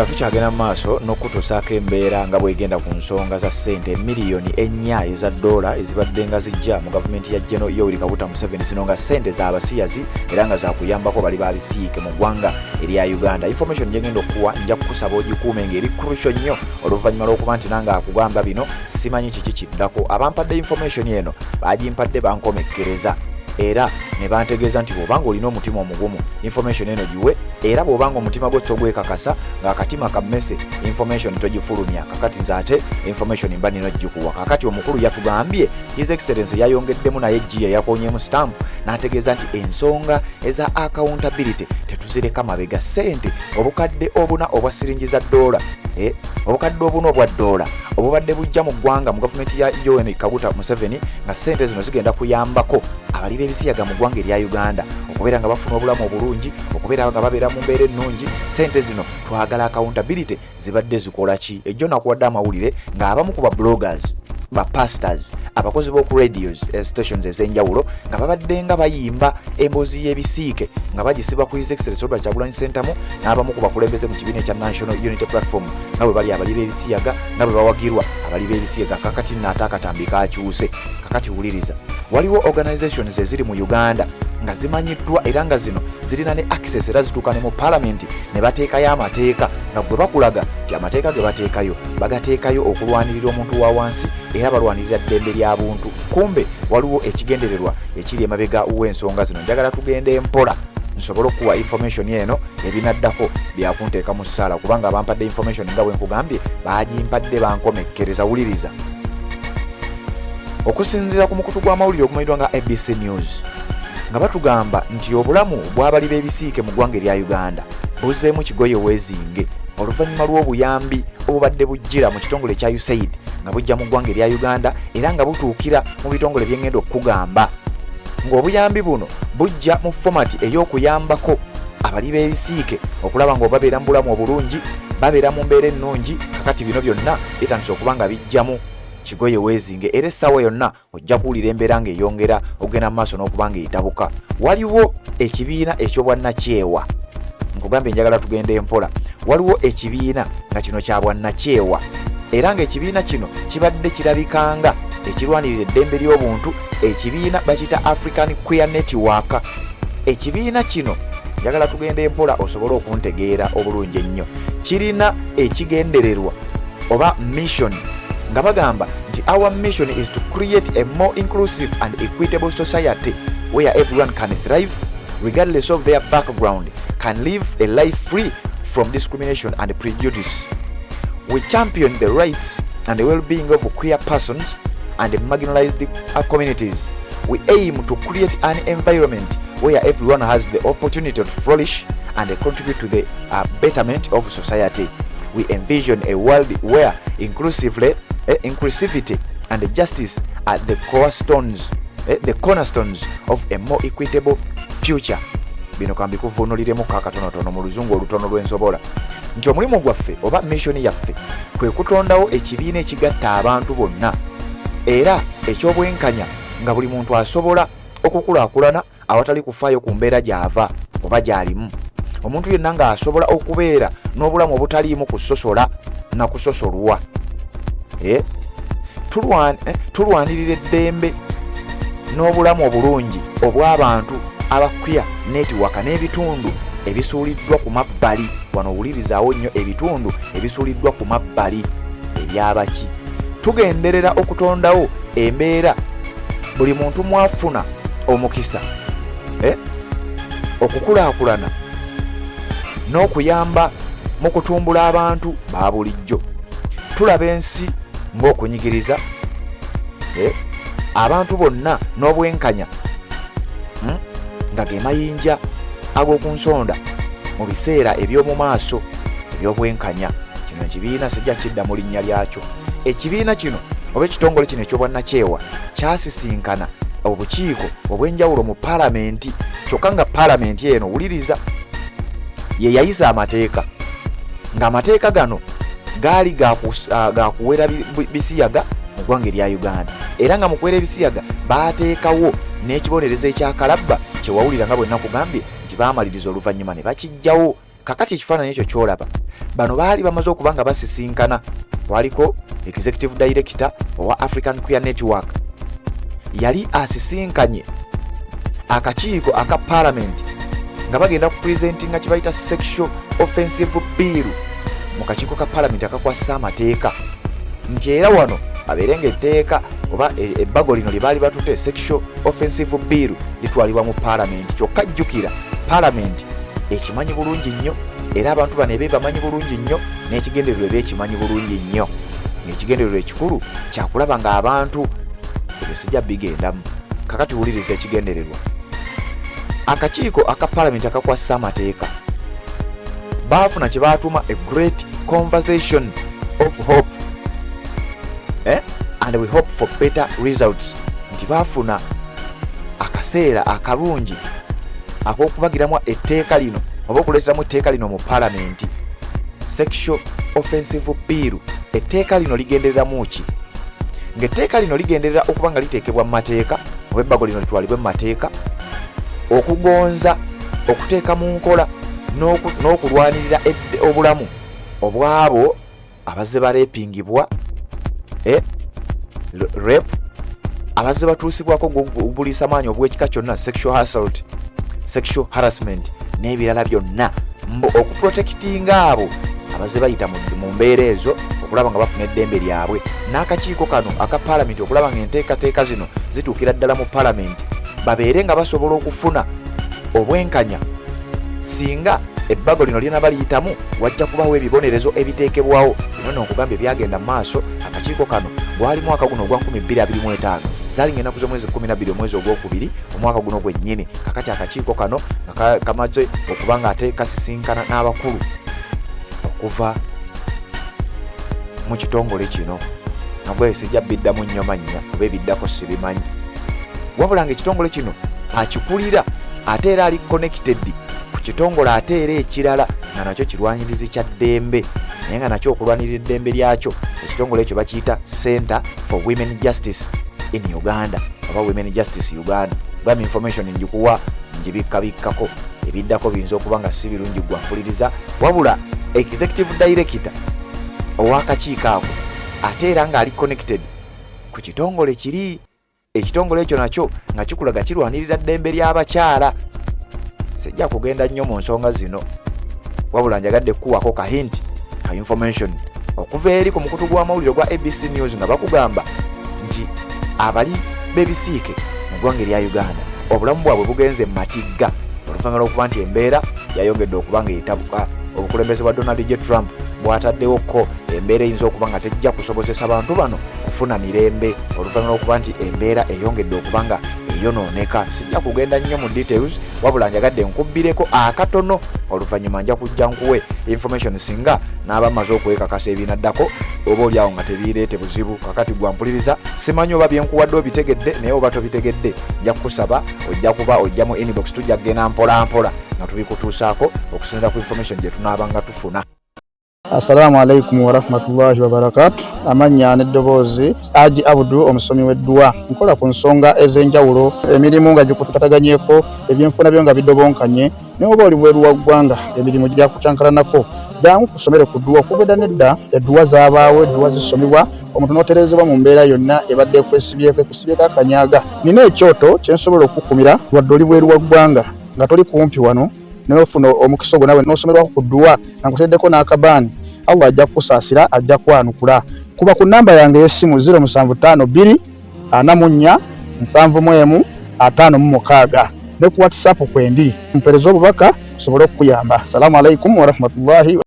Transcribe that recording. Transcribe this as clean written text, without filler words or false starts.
nga tukyagenda mu maaso n'okutuusaako embeera nga bwegenda ku nsonga za ssente miliyoni 4 eza dola ezibadde nga zijja mu gavumenti ya Gen. Yoweri Kaguta Museveni, zino nga ssente z'abasiyazi era nga zakuyambako bali babisiike mu ggwanga erya Uganda. Information gyengenda okuwa nja kukusaba ogikuume ng'eri crucial nnyo oluvannyuma lw'okuba nti nange akugamba bino simanyi kiki kiddako. Abampadde information eno bagimpadde bankomekkereza era ne bantegeeza nti bw'obanga olina omutima omugumu information eno giwe, era bw'obanga omutima gwo togwekakasa ng'akatima kammese information togifulumya. Kakati nze ate information mba nina gikuwa. Kakati omukulu yatugambye His Excellency yayongeddemu naye G yakonyeemu stamp n'ategeeza nti ensonga eza accountability tetuzireka mabega. Ssente obukadde obuna obwa siringi za dola obukadde obuna obwa dola obubadde bujja mu ggwanga mu gavumenti ya Yoweri Kaguta Museveni, nga ssente zino zigenda kuyambako abali b'ebisiyaga mu ggwanga erya Uganda okubeera nga bafuna obulamu obulungi, okubeera nga babeera mu mbeera ennungi. Ssente zino twagala accountability zibadde zikola ki? Ejjo nakuwadde amawulire ng'abamu ku ba bloggers, ba pastors, abakozi b'oku radios stations ez'enjawulo nga babadde nga bayimba emboozi y'ebisiike nga bagisiba ku His Excellency Robert Kyagulanyi Ssentamu n'abamu ku bakulembeze mu kibiina ekya National Unity Platform nga bwe bali abali b'ebisiyaga nga bwe bawagirwa abali b'ebisiyaga. Kakati n'ate akatambi kakyuse. Kakati wuliriza, waliwo organizations eziri mu Uganda nga zimanyiddwa era nga zino zirina ne access era zituuka ne mu parliament ne bateekayo amateeka nga gwe bakulaga ti amateeka ge bateekayo bagateekayo okulwanirira omuntu wa wansi era balwanirira ddembe ly'abuntu. Kumbe waliwo ekigendererwa ekiri emabega w'ensonga zino. Njagala tugende mpola nsobole okuwa information eno ebinaddako byakunteeka mu ssaala kubanga abampadde information nga bwe nkugambye bagimpadde bankomekkereza. Wuliriza, okusinziira ku mukutu gw'amawulire ogumanyiddwa nga ABC News nga batugamba nti obulamu bw'abali b'ebisiike mu ggwanga erya Uganda buzzeemu kigoye weezinge oluvannyuma lw'obuyambi obubadde bujjira mu kitongole kya USAID nga bujja mu ggwanga erya Uganda era nga butuukira mu bitongole byengenda okukugamba ng'obuyambi buno bujja mu fomati ey'okuyambako abali b'ebisiike okulaba ng'obabeera mu bulamu obulungi, babeera mu mbeera ennungi. Kakati bino byonna bitandise okuba nga bijjamu kigoye weezinge era essaawa yonna ojja kuwulira embeera ng'eyongera okugenda mu maaso n'okuba ng'etabuka. Waliwo ekibiina eky'obwannakyewa, nkugambye njagala tugende empola. Waliwo ekibiina nga kino kya bwannakyewa era ng'ekibiina kino kibadde kirabikanga ekirwanirira eddembe ly'obuntu. Ekibiina bakita African Queer Network. Ekibiina kino njagala tugende empola osobole okuntegeera obulungi ennyo. Kirina ekigendererwa oba mission nga bagamba nti our mission is to create a more inclusive and equitable society where everyone can thrive regardless of their background, can live a life free from discrimination and prejudice. We champion the rights and the well-being of queer persons and marginalized communities. We aim to create an environment where everyone has the opportunity to flourish and contribute to the betterment of society. We envision a world where inclusivity and justice are the cornerstones of a more equitable future. Bino kambi kuvuunuliremu kakatonotono mu luzungu olutono lw'ensobola nti omulimu gwaffe oba mission yaffe kwe kutondawo ekibiina ekigatta abantu bonna era eky'obwenkanya nga buli muntu asobola okukulaakulana awatali kufaayo ku mbeera gy'ava oba gy'alimu. Omuntu yenna nga asobola okubeera n'obulamu obutaliimu kusosola na kusosolwa. Tulwanirira eddembe n'obulamu obulungi obw'abantu abakwya netiwaka n'ebitundu ebisuuliddwa ku mabbali. Wano owulirizaawo nnyo ebitundu ebisuuliddwa ku mabbali ebyabaki. Tugenderera okutondawo embeera buli muntu mwafuna omukisa okukulaakulana n'okuyamba mu kutumbula abantu ba bulijjo. Tulaba ensi ng'okunyigiriza abantu bonna n'obwenkanya nga ge mayinja ag'oku nsonda mu biseera eby'omu maaso eby'obwenkanya. Kino ekibiina sijja kidda mu linnya lyakyo. Ekibiina kino oba ekitongole kino eky'obwannakyewa kyasisinkana obukiiko obw'enjawulo mu paalamenti, kyokka nga paalamenti eno wuliriza ye yayisa amateeka ng'amateeka gano gaali gakuwera bisiyaga mu ggwanga erya Uganda era nga mu kuwera ebisiyaga baateekawo n'ekibonerezo ekyakalabba kye wawulira nga bwe nakugambye nti baamaliriza oluvannyuma ne bakijjawo kakati ekifaananyi ekyo kyolaba bano baali bamaze okuba nga basisinkana. Waliko executive director owa African Queer Network yali asisinkanye akakiiko aka parliament nga bagenda kupresentinga kye bayita sexual offensive bill mu kakiiko ka parliament akakwasa amateeka, nti era wano abeerenga etteeka oba ebbago lino lye baali batute sexual offensive bill litwalibwa mu parliament. Kyokka jjukira parliament ekimanyi bulungi nnyo, era abantu bano bamanyi bulungi nnyo, n'ekigendererwa ekimanyi bulungi nnyo. Ekigendererwa ekikulu kyakulaba ng'abantu ebyo sijja bigendamu. Kakati wuliriza ekigendererwa. Akakiiko aka parliament akakwasa amateeka baafuna kye baatuma a great conversation of hope and we hope for better results, nti baafuna akaseera akalungi ak'okubagiramu etteeka lino oba okuleeteramu etteeka lino mu parliament. Sexual offensive bill, etteeka lino ligendereramu ki? Ng'etteeka lino ligenderera okuba nga liteekebwa mu mateeka oba ebbago lino litwalibwe mu mateeka, okugonza okuteeka mu nkola n'okulwanirira obulamu obwabo abazze balepingibwa, rape, abazze batuusibwako obuliisa maanyi obw'ekika kyonna, sexual assault, sexual harassment n'ebirala byonna, okuprotectinga abo abazze bayita mu mbeera ezo okulaba nga bafuna eddembe lyabwe. N'akakiiko kano aka parliament okulaba nga enteekateeka zino zituukira ddala mu parliament, babeere nga basobola okufuna obwenkanya. Singa ebbago lino lyona baliyitamu wajja kubawo ebibonerezo ebiteekebwawo. Bino n'okugamba ebyagenda mu maaso, akakiiko kano gwali mwaka guno ogwa 2025 zaali ng'ennaku z'omwezi 12 omwezi ogwokubiri omwaka guno gwennyini. Kakati akakiiko kano nga kamaze okuba nga ate kasisinkana n'abakulu okuva mu kitongole kino. Nabwe sijja biddamu nnyo mannya oba ebiddako sibimanyi, wabula ng'ekitongole kino akikulira ate era ali connected ku kitongole ate era ekirala nga nakyo kirwanirizi kya ddembe, naye nga nakyo okulwanirira eddembe lyakyo ekitongole ekyo bakiyita Center for Women Justice in Uganda oba Women Justice Uganda. Gamba information njikuwa njibikkabikkako, ebiddako biyinza okuba nga si birungi gwampuliriza, wabula executive director ow'akakiiko ako ate era ng'ali connected ku kitongole kiri. Ekitongole ekyo nakyo nga kikulaga kirwanirira ddembe ly'abakyala. Sijja kugenda nnyo mu nsonga zino, wabula njagadde kuwako ka hint ka information okuva eri ku mukutu gw'amawulire gwa ABC News nga bakugamba nti abali b'ebisiike mu ggwanga erya Uganda obulamu bwabwe bugenze mu matigga oluvannyuma lw'okuba nti embeera yayongedde okuba nga yeetabuka. Obukulembeze bwa Donald J. Trump bwataddewoko embeera eyinza okuba nga tejja kusobozesa bantu bano kufuna mirembe oluvannyuma lw'okuba nti embeera eyongedde okuba nga eyonooneka. Sijja kugenda nnyo mu details, wabula njagadde nkubbireko akatono, oluvannyuma nja kujja nkuwe information singa n'aba maze okwekakasa ebinaddako oba oliawo nga tebiireete buzibu. Kakati gwampuliriza, simanyi oba byenkuwadde obitegedde, naye oba tobitegedde nja kukusaba ojja kuba ojja mu inbox, tujja kugenda mpola mpola nga tubikutuusaako okusinziira ku information gye tunaabanga tufuna. Assalamu alaikum wa rahmatullahi wa barakatuh. Amanya n'eddoboozi Haji Abdul, omusomi w'eddua. Nkola ku nsonga ez'enjawulo, emirimu nga gikutataganyeko, ebyenfuna byo nga bidobonkanye, naye oba oli bweru wa ggwanga emirimu gya kucankalanako. Jangu kusomere ku ddua. Okubadda n'edda eddua zaabaawo, eddua zisomibwa, omuntu n'otereezebwa mu mbeera yonna ebadde ekwesibyeko akanyaaga. Nina ekyoto kye nsobola okukumira wadde oli bweru wa ggwanga nga toli kumpi wano, naye ofuna omukisa ogwo nawe n'osomerwako ku ddua nga nkuteddeko n'akabaani. Allah ajja kusaasira, ajja kwanukula. Kuba ku namba yange y'essimu 0752 44 71 56 ne ku WhatsApp kwendi mpereza obubaka sobole okuyamba. Assalamu alaikum wa rahmatullahi